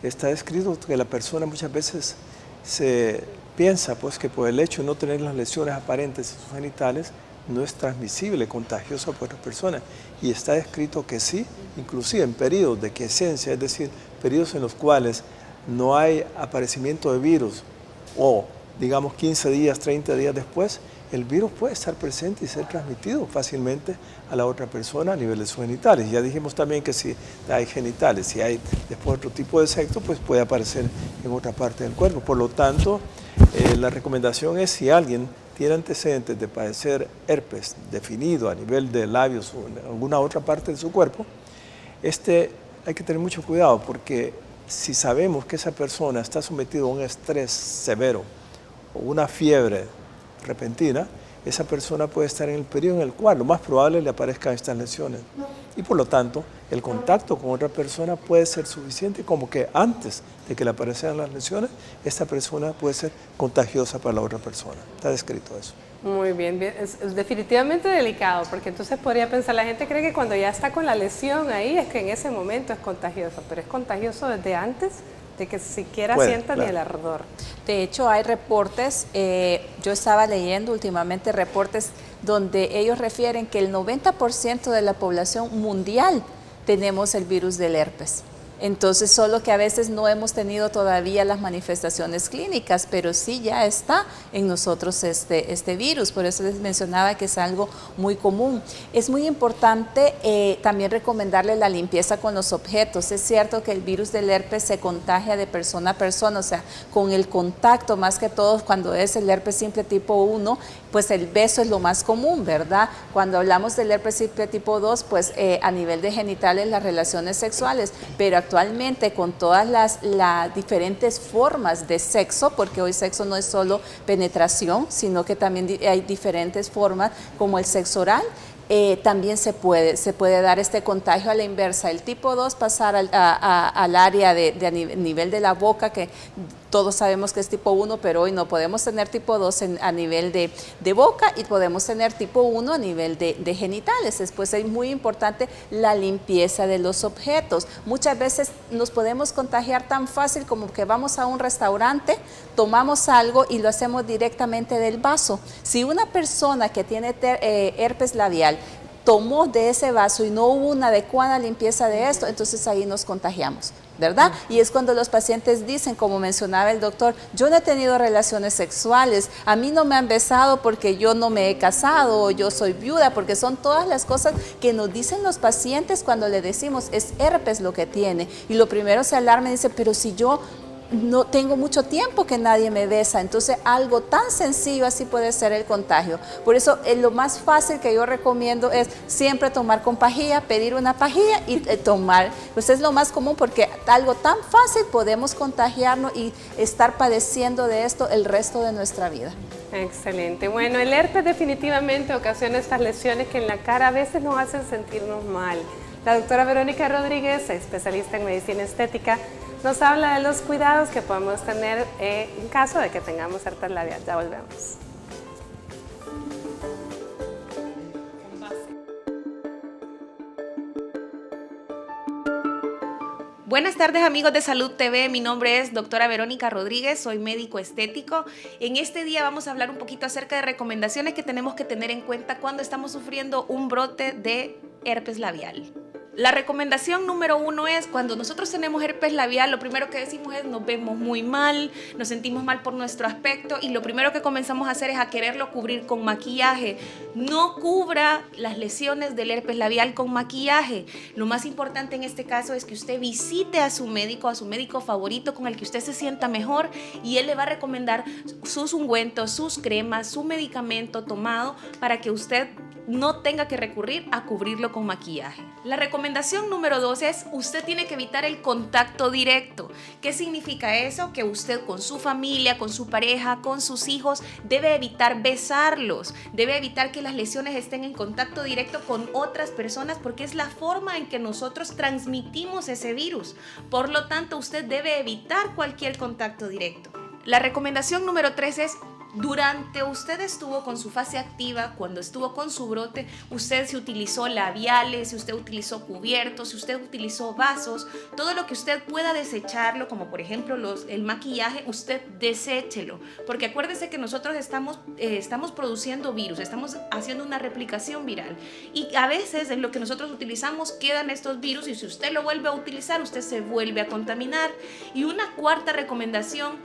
está descrito que la persona muchas veces se piensa pues, que por el hecho de no tener las lesiones aparentes en sus genitales, no es transmisible, contagioso para otras personas. Y está descrito que sí, inclusive en periodos de quiescencia, es decir, periodos en los cuales no hay aparecimiento de virus, o digamos 15 días, 30 días después, el virus puede estar presente y ser transmitido fácilmente a la otra persona a nivel de sus genitales. Ya dijimos también que si hay genitales, si hay después otro tipo de sexo, pues puede aparecer en otra parte del cuerpo. Por lo tanto, la recomendación es si alguien tiene antecedentes de padecer herpes definido a nivel de labios o en alguna otra parte de su cuerpo, hay que tener mucho cuidado, porque si sabemos que esa persona está sometida a un estrés severo o una fiebre repentina, esa persona puede estar en el periodo en el cual lo más probable le aparezcan estas lesiones. Y por lo tanto, el contacto con otra persona puede ser suficiente como que antes de que le aparezcan las lesiones, esta persona puede ser contagiosa para la otra persona. Está descrito eso. Muy bien, es definitivamente delicado, porque entonces podría pensar, la gente cree que cuando ya está con la lesión ahí es que en ese momento es contagioso, pero es contagioso desde antes de que siquiera sienta ni el ardor. De hecho, hay reportes, yo estaba leyendo últimamente reportes donde ellos refieren que el 90% de la población mundial tenemos el virus del herpes. Entonces, solo que a veces no hemos tenido todavía las manifestaciones clínicas, pero sí ya está en nosotros este virus. Por eso les mencionaba que es algo muy común. Es muy importante también recomendarle la limpieza con los objetos. Es cierto que el virus del herpes se contagia de persona a persona, o sea, con el contacto, más que todo cuando es el herpes simple tipo 1, pues el beso es lo más común, ¿verdad? Cuando hablamos del herpes simple tipo 2, pues a nivel de genitales, las relaciones sexuales, pero actualmente con todas las diferentes formas de sexo, porque hoy sexo no es solo penetración, sino que también hay diferentes formas, como el sexo oral, también se puede dar este contagio a la inversa. El tipo 2 pasar al área de nivel de la boca, que todos sabemos que es tipo 1, pero hoy no podemos tener tipo 2 a nivel de boca y podemos tener tipo 1 a nivel de genitales. Después es muy importante la limpieza de los objetos. Muchas veces nos podemos contagiar tan fácil como que vamos a un restaurante, tomamos algo y lo hacemos directamente del vaso. Si una persona que tiene herpes labial tomó de ese vaso y no hubo una adecuada limpieza de esto, entonces ahí nos contagiamos, ¿verdad? Y es cuando los pacientes dicen, como mencionaba el doctor, yo no he tenido relaciones sexuales, a mí no me han besado porque yo no me he casado, o yo soy viuda, porque son todas las cosas que nos dicen los pacientes cuando le decimos, es herpes lo que tiene. Y lo primero se alarma y dice, pero si yo no tengo mucho tiempo que nadie me besa, entonces algo tan sencillo así puede ser el contagio. Por eso lo más fácil que yo recomiendo es siempre tomar con pajilla, pedir una pajilla y tomar. Pues es lo más común porque algo tan fácil podemos contagiarnos y estar padeciendo de esto el resto de nuestra vida. Excelente. Bueno, el herpes definitivamente ocasiona estas lesiones que en la cara a veces nos hacen sentirnos mal. La doctora Verónica Rodríguez, especialista en medicina estética, nos habla de los cuidados que podemos tener en caso de que tengamos herpes labial. Ya volvemos. Buenas tardes amigos de Salud TV, mi nombre es doctora Verónica Rodríguez, soy médico estético. En este día vamos a hablar un poquito acerca de recomendaciones que tenemos que tener en cuenta cuando estamos sufriendo un brote de herpes labial. La recomendación número 1 es cuando nosotros tenemos herpes labial, lo primero que decimos es nos vemos muy mal, nos sentimos mal por nuestro aspecto y lo primero que comenzamos a hacer es a quererlo cubrir con maquillaje. No cubra las lesiones del herpes labial con maquillaje. Lo más importante en este caso es que usted visite a su médico favorito con el que usted se sienta mejor y él le va a recomendar sus ungüentos, sus cremas, su medicamento tomado para que usted no tenga que recurrir a cubrirlo con maquillaje. La recomendación número 2 es usted tiene que evitar el contacto directo. ¿Qué significa eso? Que usted con su familia, con su pareja, con sus hijos debe evitar besarlos, debe evitar que las lesiones estén en contacto directo con otras personas porque es la forma en que nosotros transmitimos ese virus. Por lo tanto, usted debe evitar cualquier contacto directo. La recomendación número 3 es durante usted estuvo con su fase activa, cuando estuvo con su brote, usted se utilizó labiales, si usted utilizó cubiertos, si usted utilizó vasos, todo lo que usted pueda desecharlo, como por ejemplo el maquillaje, usted deséchelo, porque acuérdese que nosotros estamos produciendo virus, estamos haciendo una replicación viral y a veces en lo que nosotros utilizamos quedan estos virus y si usted lo vuelve a utilizar, usted se vuelve a contaminar. Y una cuarta recomendación,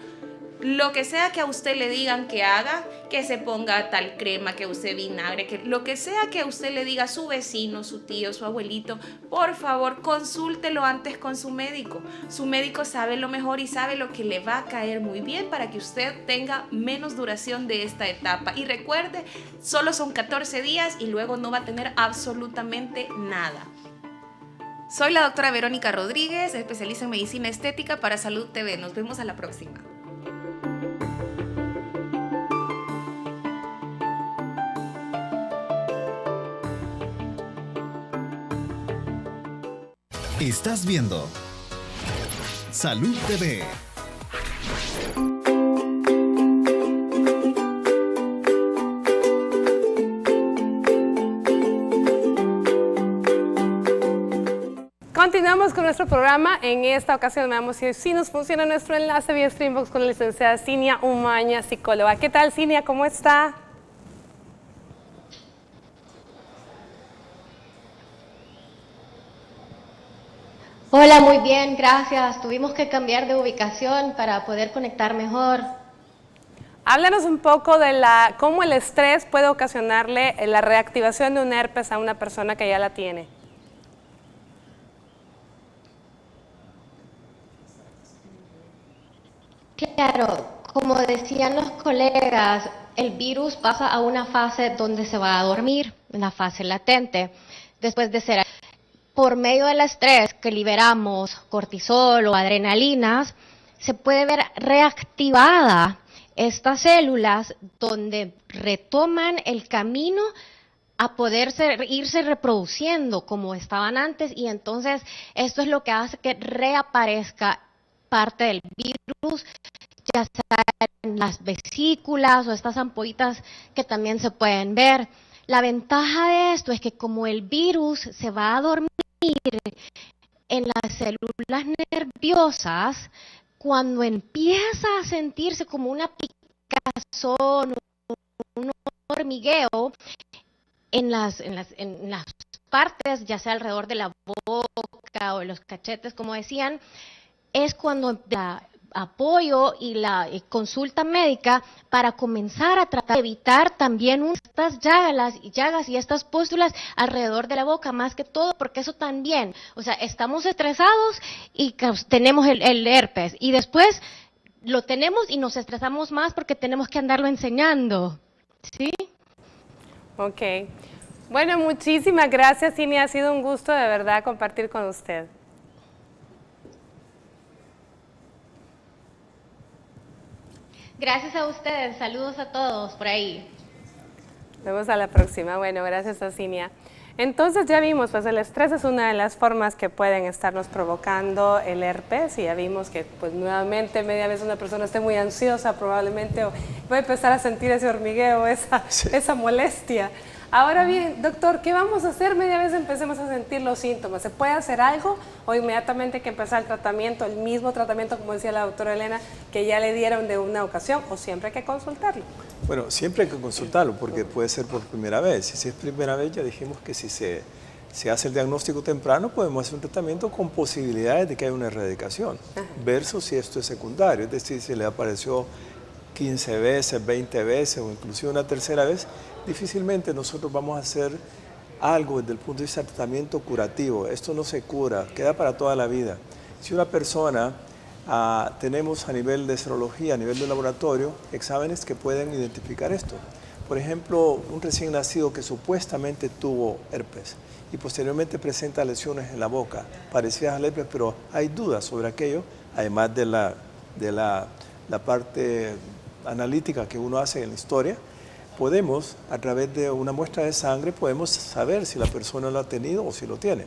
lo que sea que a usted le digan que haga, que se ponga tal crema, que use vinagre, que lo que sea que a usted le diga su vecino, su tío, su abuelito, por favor consúltelo antes con su médico. Su médico sabe lo mejor y sabe lo que le va a caer muy bien para que usted tenga menos duración de esta etapa. Y recuerde, solo son 14 días y luego no va a tener absolutamente nada. Soy la doctora Verónica Rodríguez, especialista en medicina estética para Salud TV. Nos vemos a la próxima. Estás viendo Salud TV. Continuamos con nuestro programa. En esta ocasión veamos si nos funciona nuestro enlace vía Streambox con la licenciada Cinia Umaña, psicóloga. ¿Qué tal, Cinia? ¿Cómo está? Hola, muy bien, gracias. Tuvimos que cambiar de ubicación para poder conectar mejor. Háblanos un poco de cómo el estrés puede ocasionarle la reactivación de un herpes a una persona que ya la tiene. Claro, como decían los colegas, el virus pasa a una fase donde se va a dormir, una fase latente, después de ser. Por medio del estrés que liberamos cortisol o adrenalinas, se puede ver reactivada estas células donde retoman el camino a poder irse reproduciendo como estaban antes, y entonces esto es lo que hace que reaparezca parte del virus, ya sea en las vesículas o estas ampollitas que también se pueden ver. La ventaja de esto es que como el virus se va a dormir en las células nerviosas, cuando empieza a sentirse como una picazón, un hormigueo en las partes, ya sea alrededor de la boca o de los cachetes, como decían, es cuando apoyo y la consulta médica para comenzar a tratar de evitar también estas llagas y estas pústulas alrededor de la boca, más que todo porque eso también, o sea, estamos estresados y tenemos el herpes, y después lo tenemos y nos estresamos más porque tenemos que andarlo enseñando, ¿sí? Ok. Bueno, muchísimas gracias, Cinia, ha sido un gusto de verdad compartir con usted. Gracias a ustedes, saludos a todos por ahí. Nos vemos a la próxima. Bueno, gracias a Cinia. Entonces ya vimos, pues el estrés es una de las formas que pueden estarnos provocando el herpes, y ya vimos que pues nuevamente media vez una persona esté muy ansiosa probablemente va a empezar a sentir ese hormigueo, esa molestia. Ahora bien, doctor, ¿qué vamos a hacer media vez empecemos a sentir los síntomas? ¿Se puede hacer algo o inmediatamente hay que empezar el tratamiento, el mismo tratamiento, como decía la doctora Elena, que ya le dieron de una ocasión, o siempre hay que consultarlo? Bueno, siempre hay que consultarlo porque puede ser por primera vez. Y si es primera vez, ya dijimos que si se hace el diagnóstico temprano, podemos hacer un tratamiento con posibilidades de que haya una erradicación, versus si esto es secundario, es decir, si le apareció 15 veces, 20 veces o inclusive una tercera vez, difícilmente nosotros vamos a hacer algo desde el punto de vista de tratamiento curativo. Esto no se cura, queda para toda la vida. Si una persona, tenemos a nivel de serología, a nivel de laboratorio, exámenes que pueden identificar esto. Por ejemplo, un recién nacido que supuestamente tuvo herpes y posteriormente presenta lesiones en la boca, parecidas al herpes, pero hay dudas sobre aquello, además de la parte analítica que uno hace en la historia. Podemos, a través de una muestra de sangre, podemos saber si la persona lo ha tenido o si lo tiene.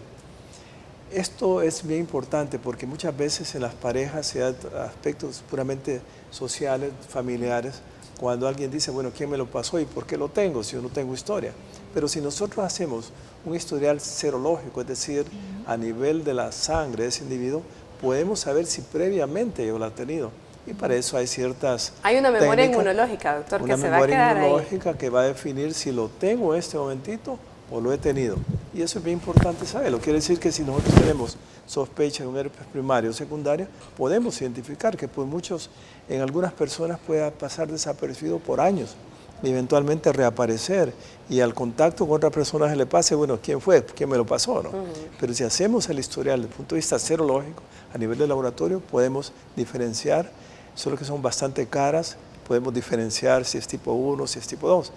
Esto es bien importante porque muchas veces en las parejas se dan aspectos puramente sociales, familiares, cuando alguien dice, bueno, ¿quién me lo pasó y por qué lo tengo si yo no tengo historia? Pero si nosotros hacemos un historial serológico, es decir, a nivel de la sangre de ese individuo, podemos saber si previamente yo lo ha tenido. Y para eso hay ciertas Hay una memoria técnicas, inmunológica, doctor, que se va a quedar Una memoria ahí. inmunológica que va a definir si lo tengo en este momentito o lo he tenido. Y eso es bien importante saberlo. Quiere decir que si nosotros tenemos sospecha de un herpes primario o secundario, podemos identificar que por muchos, en algunas personas pueda pasar desapercibido por años y eventualmente reaparecer, y al contacto con otra persona se le pase, bueno, ¿quién fue? ¿Quién me lo pasó? ¿No? Pero si hacemos el historial desde el punto de vista serológico, a nivel de laboratorio, podemos diferenciar, solo que son bastante caras, podemos diferenciar si es tipo 1, si es tipo 2.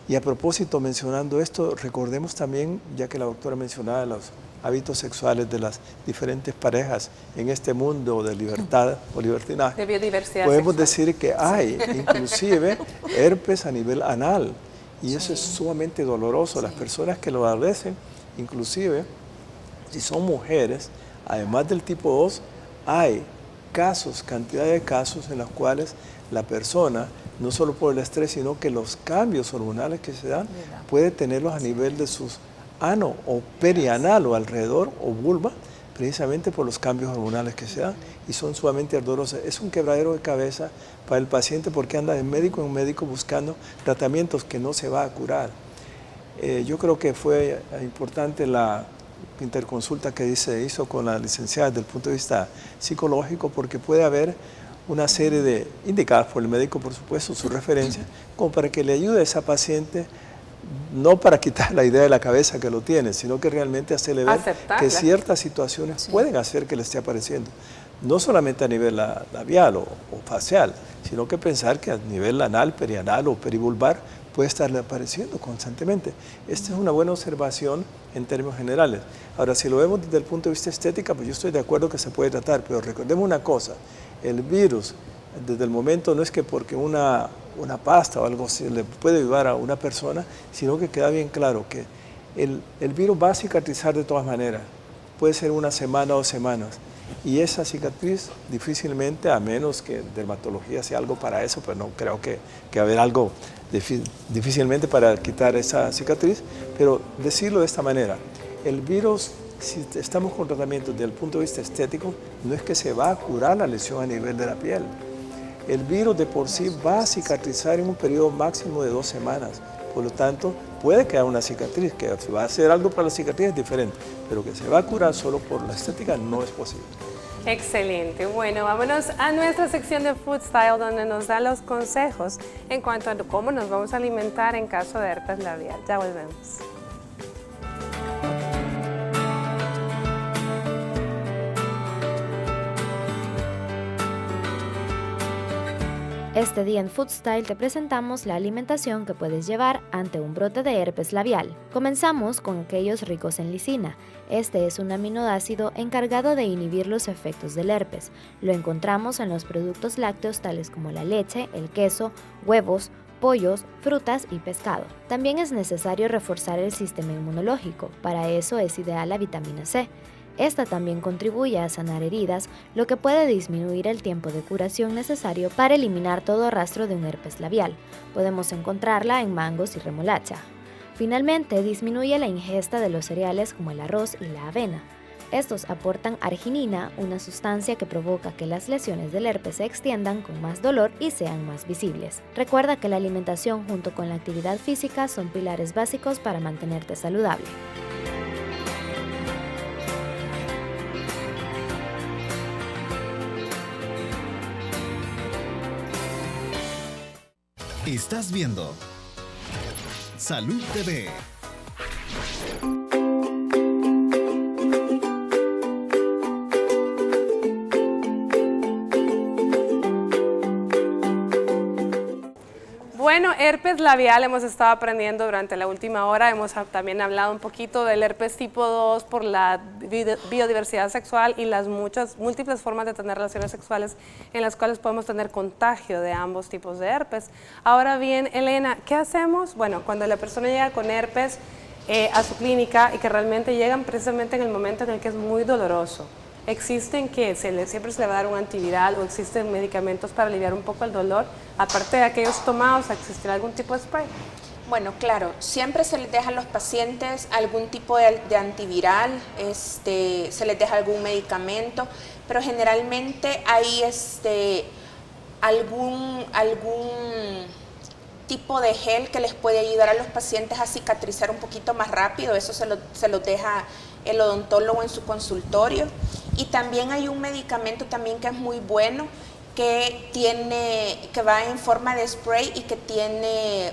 Y a propósito, mencionando esto, recordemos también, ya que la doctora mencionaba los hábitos sexuales de las diferentes parejas en este mundo de libertad o libertinaje, De biodiversidad podemos sexual. decir que hay inclusive herpes a nivel anal, y eso es sumamente doloroso. Las personas que lo padecen, inclusive si son mujeres, además del tipo 2, hay casos, cantidad de casos en los cuales la persona, no solo por el estrés, sino que los cambios hormonales que se dan, puede tenerlos a nivel de sus ano o perianal o alrededor o vulva, precisamente por los cambios hormonales que se dan, y son sumamente dolorosos. Es un quebradero de cabeza para el paciente porque anda de médico en médico buscando tratamientos que no se va a curar. Yo creo que fue importante la interconsulta que se hizo con la licenciada desde el punto de vista psicológico, porque puede haber una serie de, indicadas por el médico, por supuesto, su referencia, como para que le ayude a esa paciente, no para quitar la idea de la cabeza que lo tiene, sino que realmente hacerle ver que ciertas situaciones pueden hacer que le esté apareciendo. No solamente a nivel labial o facial, sino que pensar que a nivel anal, perianal o perivulvar puede estarle apareciendo constantemente. Esta es una buena observación en términos generales. Ahora, si lo vemos desde el punto de vista estético, pues yo estoy de acuerdo que se puede tratar, pero recordemos una cosa, el virus, desde el momento no es que porque una pasta o algo así le puede ayudar a una persona, sino que queda bien claro que el virus va a cicatrizar de todas maneras. Puede ser una semana o 2 semanas. Y esa cicatriz difícilmente, a menos que dermatología sea algo para eso, pero no creo que va a haber algo difícilmente para quitar esa cicatriz, pero decirlo de esta manera, el virus, si estamos con tratamiento desde el punto de vista estético, no es que se va a curar la lesión a nivel de la piel. El virus de por sí va a cicatrizar en un periodo máximo de 2 semanas. Por lo tanto, puede quedar una cicatriz, que va a hacer algo para la cicatriz es diferente, pero que se va a curar solo por la estética no es posible. Excelente. Bueno, vámonos a nuestra sección de Food Style, donde nos da los consejos en cuanto a cómo nos vamos a alimentar en caso de herpes labial. Ya volvemos. Este día en Food Style te presentamos la alimentación que puedes llevar ante un brote de herpes labial. Comenzamos con aquellos ricos en lisina. Este es un aminoácido encargado de inhibir los efectos del herpes. Lo encontramos en los productos lácteos tales como la leche, el queso, huevos, pollos, frutas y pescado. También es necesario reforzar el sistema inmunológico. Para eso es ideal la vitamina C. Esta también contribuye a sanar heridas, lo que puede disminuir el tiempo de curación necesario para eliminar todo rastro de un herpes labial. Podemos encontrarla en mangos y remolacha. Finalmente, disminuye la ingesta de los cereales como el arroz y la avena. Estos aportan arginina, una sustancia que provoca que las lesiones del herpes se extiendan con más dolor y sean más visibles. Recuerda que la alimentación junto con la actividad física son pilares básicos para mantenerte saludable. Estás viendo Salud TV. Bueno, herpes labial hemos estado aprendiendo durante la última hora. Hemos también hablado un poquito del herpes tipo 2 por la biodiversidad sexual y las múltiples formas de tener relaciones sexuales en las cuales podemos tener contagio de ambos tipos de herpes. Ahora bien, Elena, ¿qué hacemos? Bueno, cuando la persona llega con herpes a su clínica y que realmente llegan precisamente en el momento en el que es muy doloroso. ¿Existen que siempre se le va a dar un antiviral o existen medicamentos para aliviar un poco el dolor? Aparte de aquellos tomados, ¿existirá algún tipo de spray? Bueno, claro, siempre se les deja a los pacientes algún tipo de antiviral, se les deja algún medicamento, pero generalmente hay algún tipo de gel que les puede ayudar a los pacientes a cicatrizar un poquito más rápido. Eso se lo deja el odontólogo en su consultorio. Y también hay un medicamento también que es muy bueno, que va en forma de spray y que tiene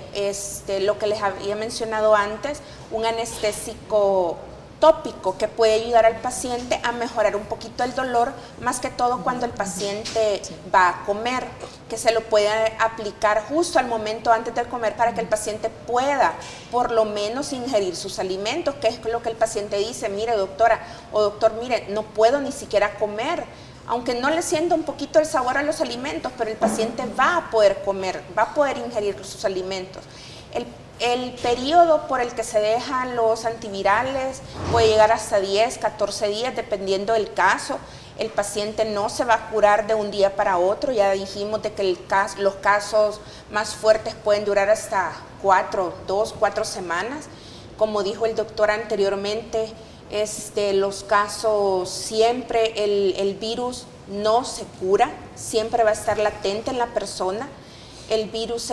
lo que les había mencionado antes, un anestésico tópico que puede ayudar al paciente a mejorar un poquito el dolor, más que todo cuando el paciente va a comer, que se lo puede aplicar justo al momento antes de comer para que el paciente pueda por lo menos ingerir sus alimentos, que es lo que el paciente dice: mire doctora o doctor, mire, no puedo ni siquiera comer, aunque no le sienta un poquito el sabor a los alimentos, pero el paciente va a poder comer, va a poder ingerir sus alimentos. El periodo por el que se dejan los antivirales puede llegar hasta 10, 14 días, dependiendo del caso. El paciente no se va a curar de un día para otro. Ya dijimos de que los casos más fuertes pueden durar hasta 2, 4 semanas. Como dijo el doctor anteriormente, los casos siempre, el virus no se cura, siempre va a estar latente en la persona. El virus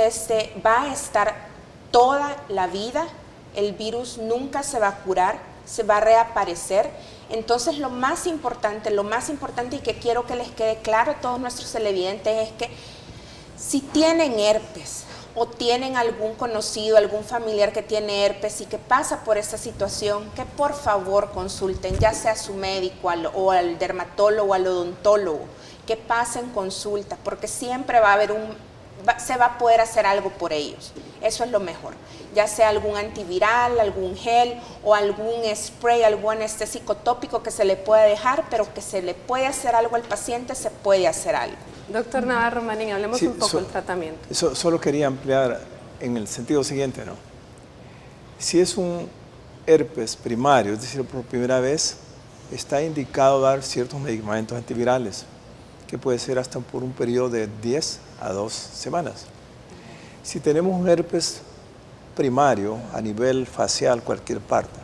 va a estar toda la vida, el virus nunca se va a curar, se va a reaparecer. Entonces lo más importante y que quiero que les quede claro a todos nuestros televidentes es que si tienen herpes o tienen algún conocido, algún familiar que tiene herpes y que pasa por esta situación, que por favor consulten, ya sea a su médico o al dermatólogo o al odontólogo, que pasen consulta, porque siempre va a haber se va a poder hacer algo por ellos. Eso es lo mejor. Ya sea algún antiviral, algún gel o algún spray, algún anestésico tópico que se le pueda dejar, pero que se le puede hacer algo al paciente, se puede hacer algo. Doctor Navarro Manín, hablemos un poco del tratamiento. Solo quería ampliar en el sentido siguiente, ¿no? Si es un herpes primario, es decir, por primera vez, está indicado dar ciertos medicamentos antivirales, que puede ser hasta por un periodo de 10 a 2 semanas. Si tenemos un herpes primario a nivel facial, cualquier parte,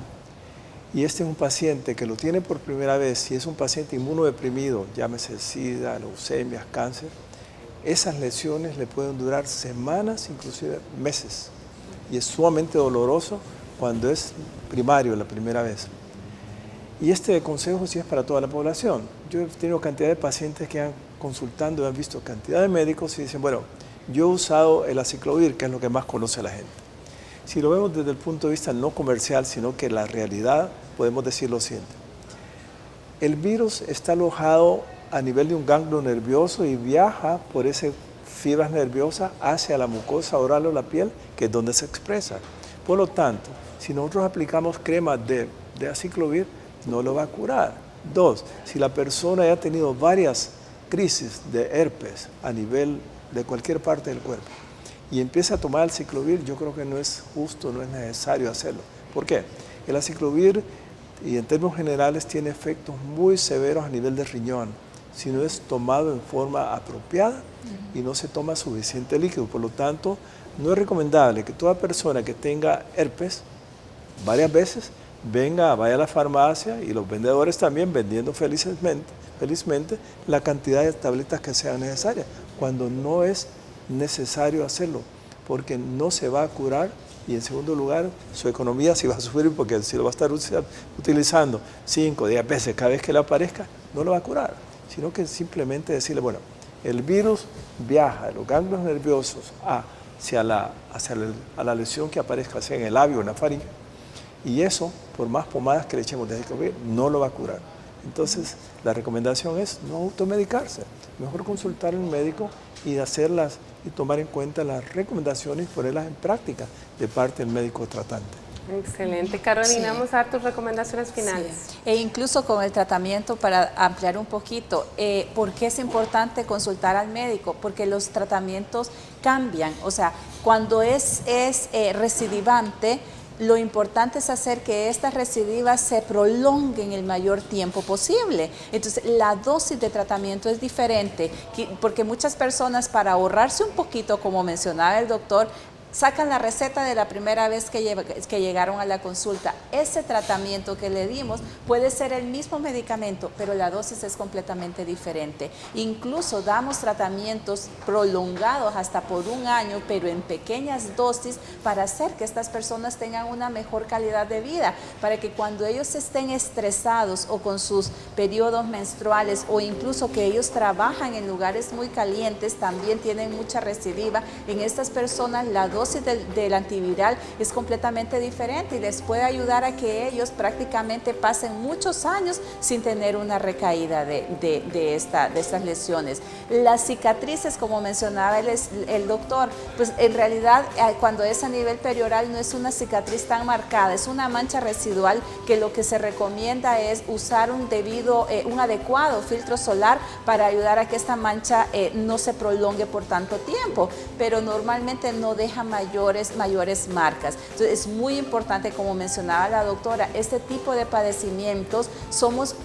y este es un paciente que lo tiene por primera vez, si es un paciente inmunodeprimido, llámese SIDA, leucemias, cáncer, esas lesiones le pueden durar semanas, inclusive meses, y es sumamente doloroso cuando es primario la primera vez. Y este consejo sí es para toda la población. Yo he tenido cantidad de pacientes que han consultando y han visto cantidad de médicos y dicen, bueno, yo he usado el aciclovir, que es lo que más conoce la gente. Si lo vemos desde el punto de vista no comercial, sino que la realidad, podemos decir lo siguiente. El virus está alojado a nivel de un ganglio nervioso y viaja por esas fibras nerviosas hacia la mucosa oral o la piel, que es donde se expresa. Por lo tanto, si nosotros aplicamos crema de aciclovir, no lo va a curar. 2, si la persona ya ha tenido varias crisis de herpes a nivel de cualquier parte del cuerpo y empieza a tomar el aciclovir, yo creo que no es justo, no es necesario hacerlo. ¿Por qué? El aciclovir, y en términos generales, tiene efectos muy severos a nivel de riñón si no es tomado en forma apropiada y no se toma suficiente líquido. Por lo tanto, no es recomendable que toda persona que tenga herpes varias veces vaya a la farmacia y los vendedores también vendiendo felizmente la cantidad de tabletas que sean necesarias, cuando no es necesario hacerlo, porque no se va a curar y en segundo lugar su economía sí va a sufrir, porque si lo va a estar utilizando 5 o 10 veces cada vez que le aparezca, no lo va a curar, sino que simplemente decirle, bueno, el virus viaja de los ganglios nerviosos hacia la lesión que aparezca, sea en el labio o en la faringe, y eso, por más pomadas que le echemos de aciclovir, no lo va a curar. Entonces, la recomendación es no automedicarse. Mejor consultar al médico y hacerlas y tomar en cuenta las recomendaciones y ponerlas en práctica de parte del médico tratante. Excelente. Carolina, vamos a dar tus recomendaciones finales. Sí. E incluso con el tratamiento, para ampliar un poquito, ¿por qué es importante consultar al médico? Porque los tratamientos cambian. O sea, cuando es recidivante, lo importante es hacer que estas recidivas se prolonguen el mayor tiempo posible. Entonces, la dosis de tratamiento es diferente, porque muchas personas, para ahorrarse un poquito, como mencionaba el doctor, sacan la receta de la primera vez que llegaron a la consulta. Ese tratamiento que le dimos puede ser el mismo medicamento, pero la dosis es completamente diferente. Incluso damos tratamientos prolongados hasta por 1 año, pero en pequeñas dosis, para hacer que estas personas tengan una mejor calidad de vida, para que cuando ellos estén estresados o con sus periodos menstruales, o incluso que ellos trabajan en lugares muy calientes, también tienen mucha recidiva. En estas personas la dosis del antiviral es completamente diferente y les puede ayudar a que ellos prácticamente pasen muchos años sin tener una recaída de estas lesiones. Las cicatrices, como mencionaba el doctor, pues en realidad cuando es a nivel perioral no es una cicatriz tan marcada, es una mancha residual, que lo que se recomienda es usar un adecuado filtro solar para ayudar a que esta mancha no se prolongue por tanto tiempo, pero normalmente no deja mayores marcas. Entonces es muy importante, como mencionaba la doctora, este tipo de padecimientos somos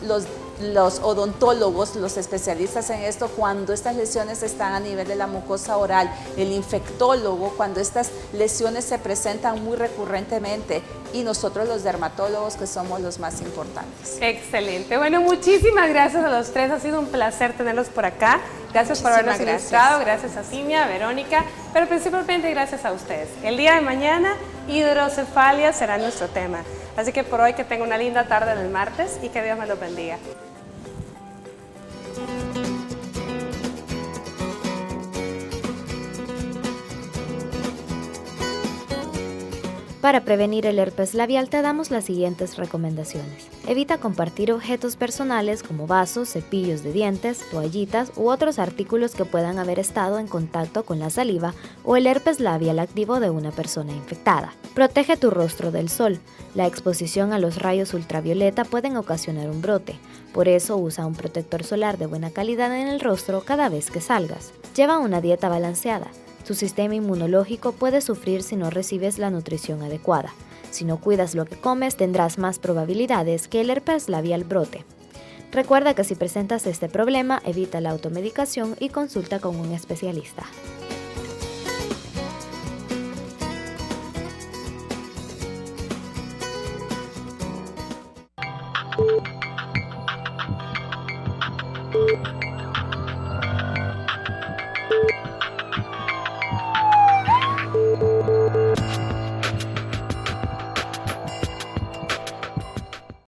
los odontólogos, los especialistas en esto, cuando estas lesiones están a nivel de la mucosa oral, el infectólogo cuando estas lesiones se presentan muy recurrentemente, y nosotros los dermatólogos, que somos los más importantes. Excelente. Bueno, muchísimas gracias a los tres, ha sido un placer tenerlos por acá. Gracias por habernos ilustrado, gracias a Simia, a Verónica, pero principalmente gracias a ustedes. El día de mañana, hidrocefalia será nuestro tema. Así que por hoy que tenga una linda tarde del martes y que Dios me lo bendiga. Para prevenir el herpes labial te damos las siguientes recomendaciones. Evita compartir objetos personales como vasos, cepillos de dientes, toallitas u otros artículos que puedan haber estado en contacto con la saliva o el herpes labial activo de una persona infectada. Protege tu rostro del sol. La exposición a los rayos ultravioleta pueden ocasionar un brote. Por eso usa un protector solar de buena calidad en el rostro cada vez que salgas. Lleva una dieta balanceada. Tu sistema inmunológico puede sufrir si no recibes la nutrición adecuada. Si no cuidas lo que comes, tendrás más probabilidades que el herpes labial brote. Recuerda que si presentas este problema, evita la automedicación y consulta con un especialista.